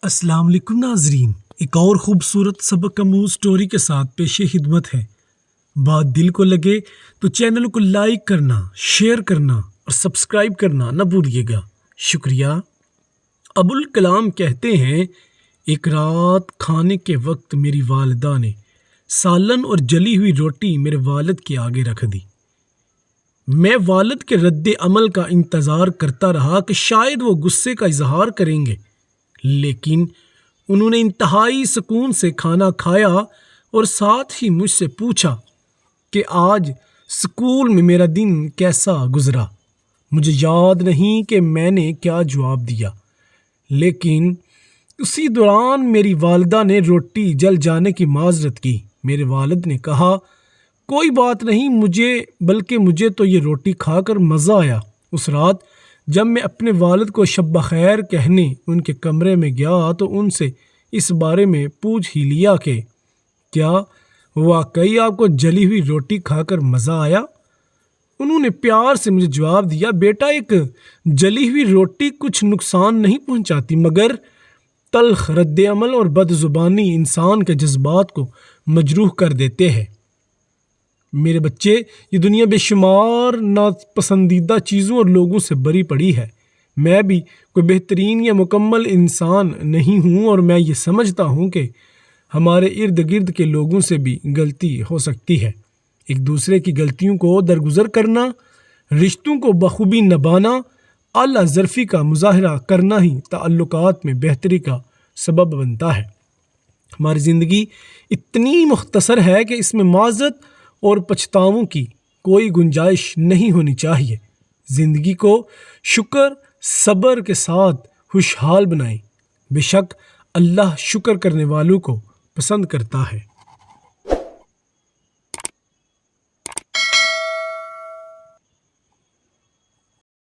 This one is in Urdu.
السلام علیکم ناظرین، ایک اور خوبصورت سبق آموز سٹوری کے ساتھ پیش خدمت ہے۔ بات دل کو لگے تو چینل کو لائک کرنا، شیئر کرنا اور سبسکرائب کرنا نہ بھولیے گا، شکریہ۔ ابوالکلام کہتے ہیں، ایک رات کھانے کے وقت میری والدہ نے سالن اور جلی ہوئی روٹی میرے والد کے آگے رکھ دی۔ میں والد کے رد عمل کا انتظار کرتا رہا کہ شاید وہ غصے کا اظہار کریں گے، لیکن انہوں نے انتہائی سکون سے کھانا کھایا اور ساتھ ہی مجھ سے پوچھا کہ آج اسکول میں میرا دن کیسا گزرا۔ مجھے یاد نہیں کہ میں نے کیا جواب دیا، لیکن اسی دوران میری والدہ نے روٹی جل جانے کی معذرت کی۔ میرے والد نے کہا، کوئی بات نہیں، مجھے تو یہ روٹی کھا کر مزہ آیا۔ اس رات جب میں اپنے والد کو شب بخیر کہنے ان کے کمرے میں گیا تو ان سے اس بارے میں پوچھ ہی لیا کہ کیا واقعی آپ کو جلی ہوئی روٹی کھا کر مزہ آیا؟ انہوں نے پیار سے مجھے جواب دیا، بیٹا، ایک جلی ہوئی روٹی کچھ نقصان نہیں پہنچاتی، مگر تلخ رد عمل اور بد زبانی انسان کے جذبات کو مجروح کر دیتے ہیں۔ میرے بچے، یہ دنیا بے شمار ناپسندیدہ چیزوں اور لوگوں سے بھری پڑی ہے۔ میں بھی کوئی بہترین یا مکمل انسان نہیں ہوں، اور میں یہ سمجھتا ہوں کہ ہمارے ارد گرد کے لوگوں سے بھی غلطی ہو سکتی ہے۔ ایک دوسرے کی غلطیوں کو درگزر کرنا، رشتوں کو بخوبی نبھانا، اعلیٰ ظرفی کا مظاہرہ کرنا ہی تعلقات میں بہتری کا سبب بنتا ہے۔ ہماری زندگی اتنی مختصر ہے کہ اس میں معذرت اور پچھتاووں کی کوئی گنجائش نہیں ہونی چاہیے۔ زندگی کو شکر، صبر کے ساتھ خوشحال بنائیں۔ بے شک اللہ شکر کرنے والوں کو پسند کرتا ہے۔